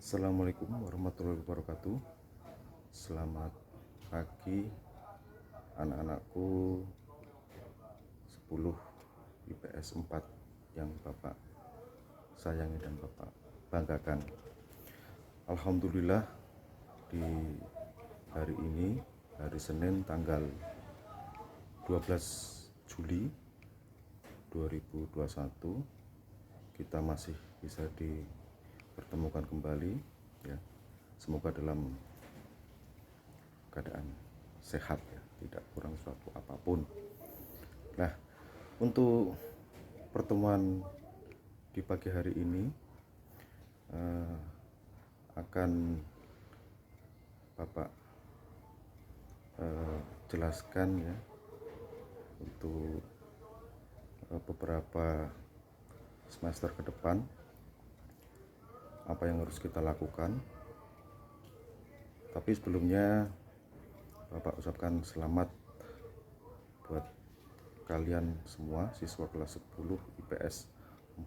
Assalamualaikum warahmatullahi wabarakatuh. Selamat pagi anak-anakku 10 IPS 4 yang Bapak sayangi dan Bapak banggakan. Alhamdulillah, di hari ini, hari Senin tanggal 12 Juli 2021, kita masih bisa dipertemukan kembali ya. Semoga dalam keadaan sehat ya, tidak kurang suatu apapun. Nah, untuk pertemuan di pagi hari ini akan Bapak jelaskan ya untuk beberapa semester ke depan apa yang harus kita lakukan. Tapi sebelumnya Bapak ucapkan selamat buat kalian semua siswa kelas 10 IPS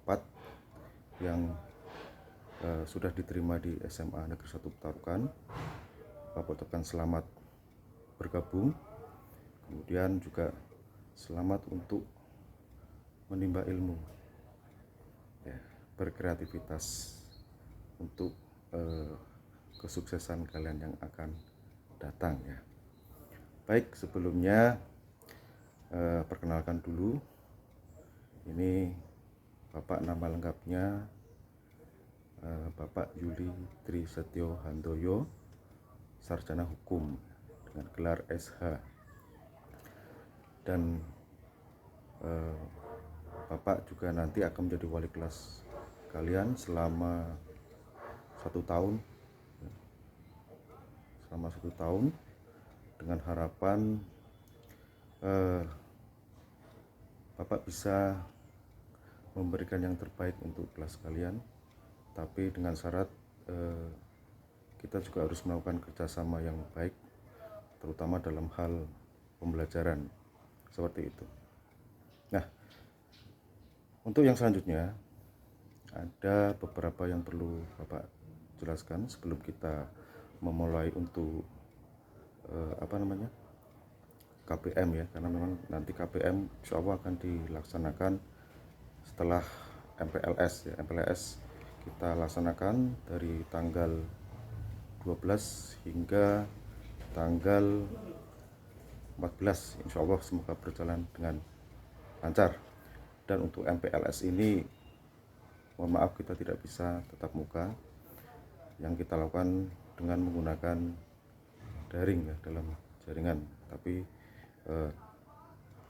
4 yang sudah diterima di SMA Negeri 1 Petarukan. Bapak ucapkan selamat bergabung, kemudian juga selamat untuk menimba ilmu ya, berkreativitas untuk kesuksesan kalian yang akan datang ya. Baik, sebelumnya perkenalkan dulu, ini Bapak nama lengkapnya Bapak Yuli Trisetyo Handoyo, sarjana hukum dengan gelar SH. Dan Bapak juga nanti akan menjadi wali kelas kalian selama 1 tahun, dengan harapan Bapak bisa memberikan yang terbaik untuk kelas kalian. Tapi dengan syarat kita juga harus melakukan kerjasama yang baik, terutama dalam hal pembelajaran seperti itu. Nah, untuk yang selanjutnya ada beberapa yang perlu Bapak jelaskan sebelum kita memulai untuk KPM ya, karena memang nanti KPM insya Allah akan dilaksanakan setelah MPLS ya. MPLS kita laksanakan dari tanggal 12 hingga tanggal 14, insya Allah semoga berjalan dengan lancar. Dan untuk MPLS ini, mohon maaf kita tidak bisa tatap muka, yang kita lakukan dengan menggunakan daring ya, dalam jaringan. Tapi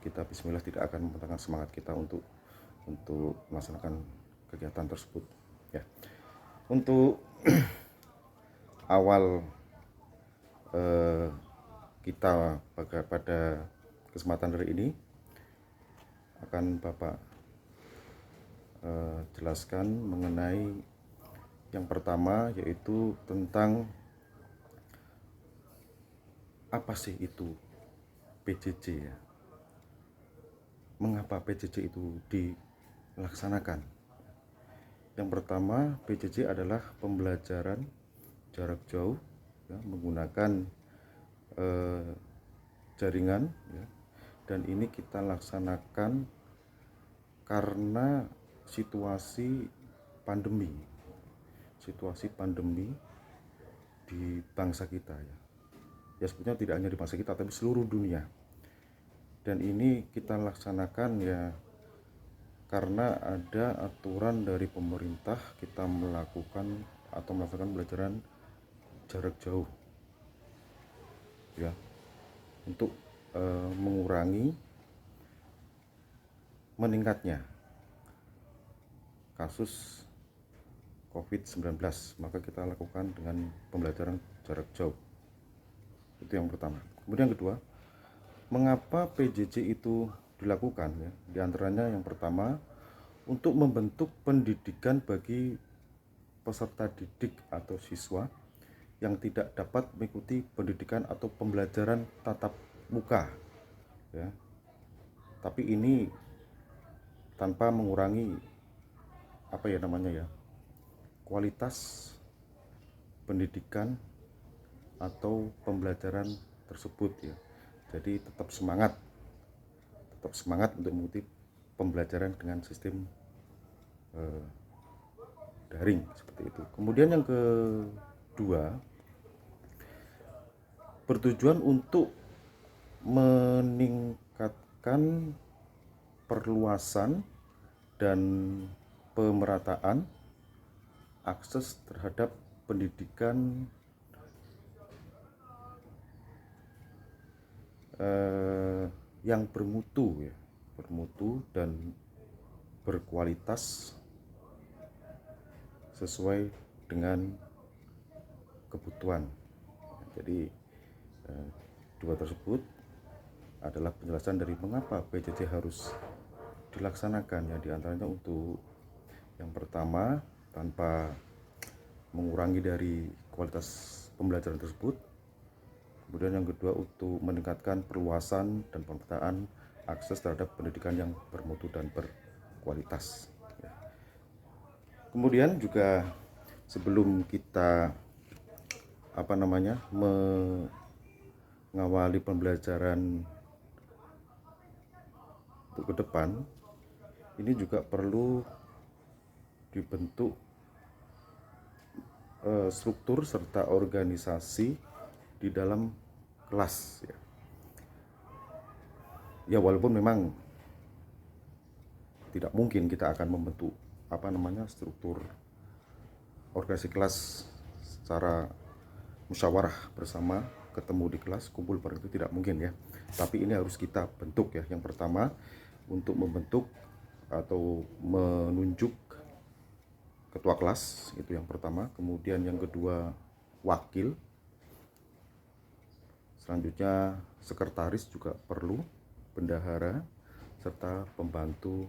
kita bismillah tidak akan membentangkan semangat kita untuk melaksanakan kegiatan tersebut ya. Untuk awal kita pada kesempatan hari ini akan Bapak jelaskan mengenai yang pertama, yaitu tentang apa sih itu PJJ ya. Mengapa PJJ itu dilaksanakan? Yang pertama, PJJ adalah pembelajaran jarak jauh ya, menggunakan jaringan ya. Dan ini kita laksanakan karena situasi pandemi di bangsa kita ya. Ya sebetulnya tidak hanya di bangsa kita, tapi seluruh dunia. Dan ini kita laksanakan ya karena ada aturan dari pemerintah, kita melakukan atau melaksanakan pembelajaran jarak jauh ya, untuk mengurangi meningkatnya kasus COVID-19, maka kita lakukan dengan pembelajaran jarak jauh. Itu yang pertama. Kemudian yang kedua, mengapa PJJ itu dilakukan ya? Di antaranya yang pertama, untuk membentuk pendidikan bagi peserta didik atau siswa yang tidak dapat mengikuti pendidikan atau pembelajaran tatap muka ya. Tapi ini tanpa mengurangi kualitas pendidikan atau pembelajaran tersebut ya. Jadi tetap semangat untuk mengikuti pembelajaran dengan sistem daring seperti itu. Kemudian yang kedua, bertujuan untuk meningkatkan perluasan dan pemerataan akses terhadap pendidikan yang bermutu ya, bermutu dan berkualitas sesuai dengan kebutuhan. Jadi dua tersebut adalah penjelasan dari mengapa PJJ harus dilaksanakan ya, diantaranya untuk yang pertama tanpa mengurangi dari kualitas pembelajaran tersebut, kemudian yang kedua untuk meningkatkan perluasan dan pemerataan akses terhadap pendidikan yang bermutu dan berkualitas. Kemudian juga sebelum kita mengawali pembelajaran untuk ke depan, ini juga perlu dibentuk struktur serta organisasi di dalam kelas ya. Ya walaupun memang tidak mungkin kita akan membentuk struktur organisasi kelas secara musyawarah bersama, ketemu di kelas, kumpul bareng, itu tidak mungkin ya. Tapi ini harus kita bentuk ya. Yang pertama untuk membentuk atau menunjuk ketua kelas, itu yang pertama. Kemudian yang kedua wakil. Selanjutnya sekretaris juga perlu, bendahara, serta pembantu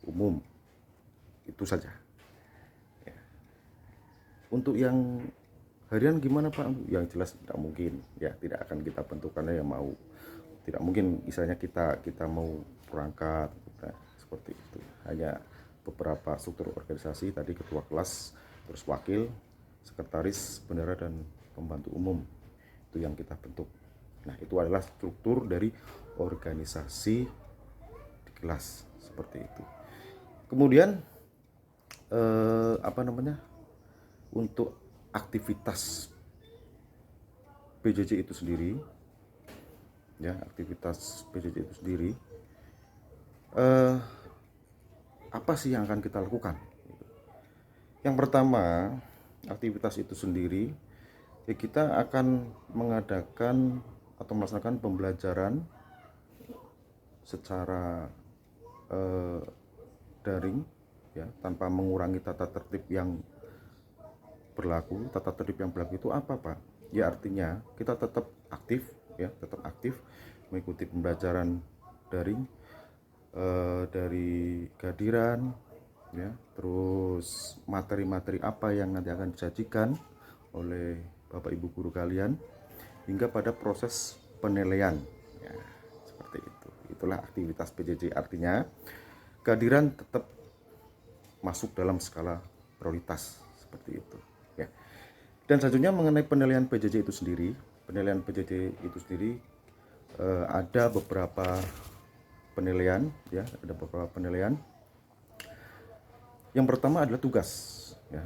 umum. Itu saja. Ya. Untuk yang harian gimana Pak? Yang jelas tidak mungkin ya, tidak akan kita bentukkan yang mau. Tidak mungkin misalnya kita mau berangkat seperti itu. Hanya beberapa struktur organisasi tadi, ketua kelas, terus wakil, sekretaris, bendahara, dan pembantu umum. Itu yang kita bentuk. Nah, itu adalah struktur dari organisasi di kelas seperti itu. Kemudian untuk aktivitas PJJ itu sendiri ya, apa sih yang akan kita lakukan? Yang pertama, aktivitas itu sendiri ya, kita akan mengadakan atau melaksanakan pembelajaran secara daring ya, tanpa mengurangi tata tertib yang berlaku. Tata tertib yang berlaku itu apa Pak? Ya artinya kita tetap aktif mengikuti pembelajaran daring dari kehadiran ya, terus materi-materi apa yang nanti akan disajikan oleh Bapak Ibu guru kalian hingga pada proses penilaian ya, seperti itu. Itulah aktivitas PJJ, artinya kehadiran tetap masuk dalam skala prioritas seperti itu ya. Dan selanjutnya mengenai penilaian PJJ itu sendiri, ada beberapa penilaian ya, Yang pertama adalah tugas ya.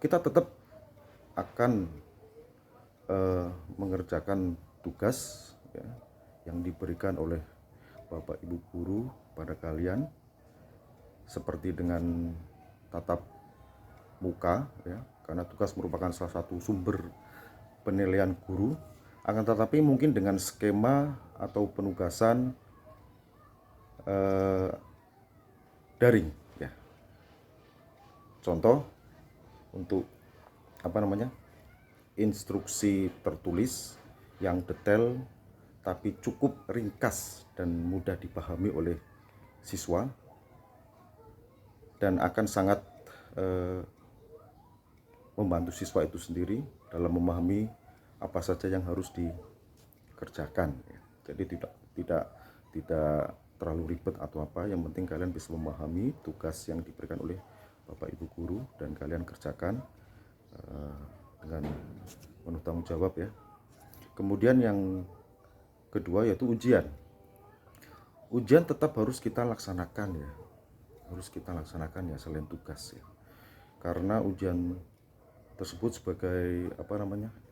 Kita tetap akan mengerjakan tugas ya, yang diberikan oleh Bapak Ibu guru pada kalian, seperti dengan tatap muka ya, karena tugas merupakan salah satu sumber penilaian guru. Akan tetapi mungkin dengan skema atau penugasan daring ya. Contoh untuk instruksi tertulis yang detail tapi cukup ringkas dan mudah dipahami oleh siswa, dan akan sangat membantu siswa itu sendiri dalam memahami apa saja yang harus dikerjakan ya. Jadi tidak terlalu ribet atau apa, yang penting kalian bisa memahami tugas yang diberikan oleh Bapak Ibu guru dan kalian kerjakan dengan penuh tanggung jawab ya. Kemudian yang kedua yaitu ujian. Ujian tetap harus kita laksanakan ya, selain tugas ya. Karena ujian tersebut sebagai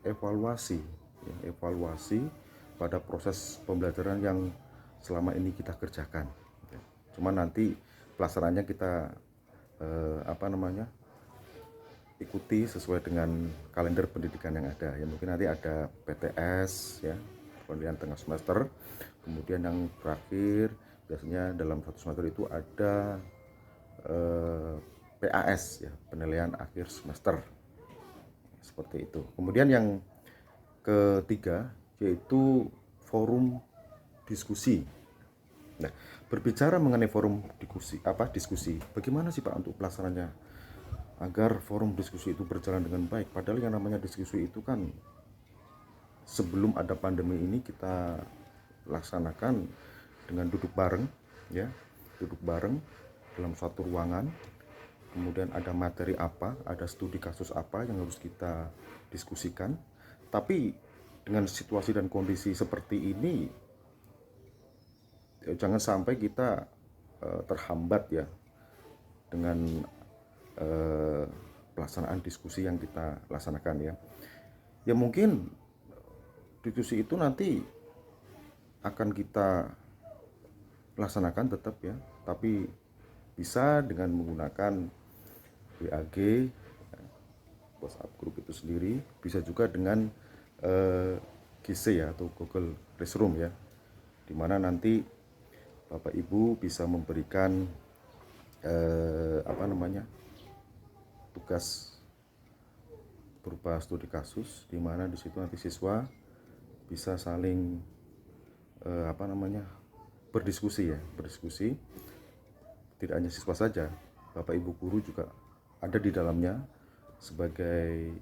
evaluasi ya, evaluasi pada proses pembelajaran yang selama ini kita kerjakan ya. Cuma nanti pelaksanaannya kita ikuti sesuai dengan kalender pendidikan yang ada ya. Mungkin nanti ada PTS ya, penilaian tengah semester. Kemudian yang terakhir biasanya dalam satu semester itu ada PAS ya, penilaian akhir semester, seperti itu. Kemudian yang ketiga yaitu forum diskusi. Nah, berbicara mengenai forum diskusi, bagaimana sih Pak untuk pelaksananya agar forum diskusi itu berjalan dengan baik? Padahal yang namanya diskusi itu kan sebelum ada pandemi ini kita laksanakan dengan duduk bareng ya, duduk bareng dalam satu ruangan. Kemudian ada materi apa, ada studi kasus apa yang harus kita diskusikan. Tapi dengan situasi dan kondisi seperti ini, jangan sampai kita terhambat ya dengan pelaksanaan diskusi yang kita laksanakan ya. Ya mungkin diskusi itu nanti akan kita laksanakan tetap ya, tapi bisa dengan menggunakan WAG, WhatsApp group itu sendiri, bisa juga dengan GC ya atau Google Classroom ya, dimana nanti Bapak Ibu bisa memberikan tugas berupa studi kasus, di mana di situ nanti siswa bisa saling berdiskusi. Tidak hanya siswa saja, Bapak Ibu guru juga ada di dalamnya sebagai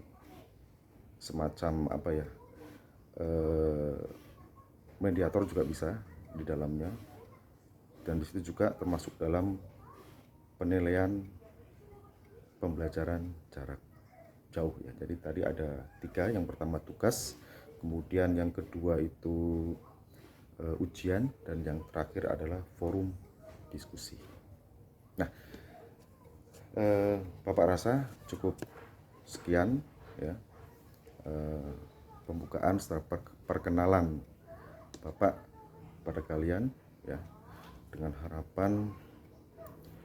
semacam mediator juga bisa di dalamnya, dan di situ juga termasuk dalam penilaian pembelajaran jarak jauh ya. Jadi tadi ada 3, yang pertama tugas, kemudian yang kedua itu ujian, dan yang terakhir adalah forum diskusi. Nah, Bapak rasa cukup sekian ya pembukaan setelah perkenalan Bapak pada kalian ya, dengan harapan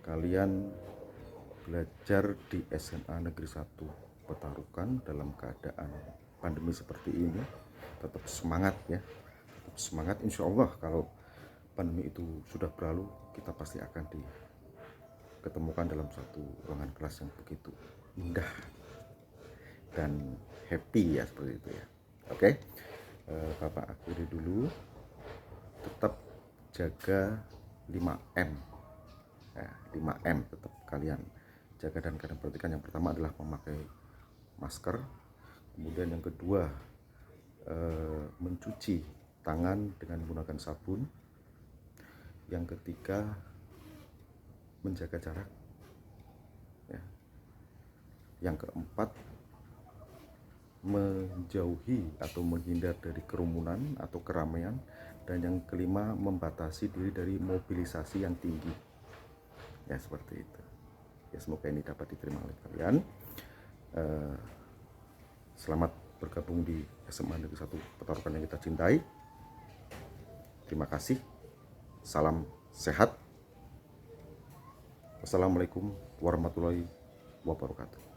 kalian belajar di SMA Negeri 1 Petarukan dalam keadaan pandemi seperti ini tetap semangat ya, tetap semangat. Insya Allah kalau pandemi itu sudah berlalu, kita pasti akan diketemukan dalam satu ruangan kelas yang begitu indah dan happy ya, seperti itu ya. Oke, Bapak akhiri dulu, tetap jaga 5M ya, 5M tetap kalian jaga dan kalian perhatikan. Yang pertama adalah memakai masker, kemudian yang kedua mencuci tangan dengan menggunakan sabun, yang ketiga menjaga jarak ya, yang keempat menjauhi atau menghindar dari kerumunan atau keramaian, dan yang kelima membatasi diri dari mobilisasi yang tinggi ya, seperti itu ya. Semoga ini dapat diterima oleh kalian. Selamat bergabung di SMA Negeri 1 Petarukan yang kita cintai. Terima kasih. Salam sehat. Wassalamualaikum warahmatullahi wabarakatuh.